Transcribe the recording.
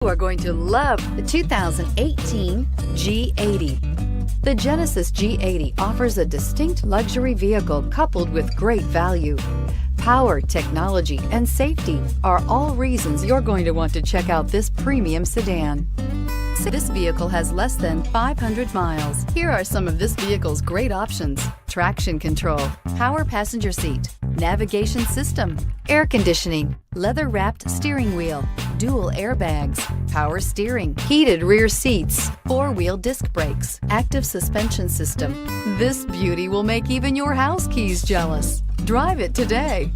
You are going to love the 2018 G80. The Genesis G80 offers a distinct luxury vehicle coupled with great value. Power, technology, and safety are all reasons you're going to want to check out this premium sedan. This vehicle has less than 500 miles. Here are some of this vehicle's great options: traction control, power passenger seat, navigation system, air conditioning, leather-wrapped steering wheel, dual airbags, power steering, heated rear seats, four-wheel disc brakes, active suspension system. This beauty will make even your house keys jealous. Drive it today.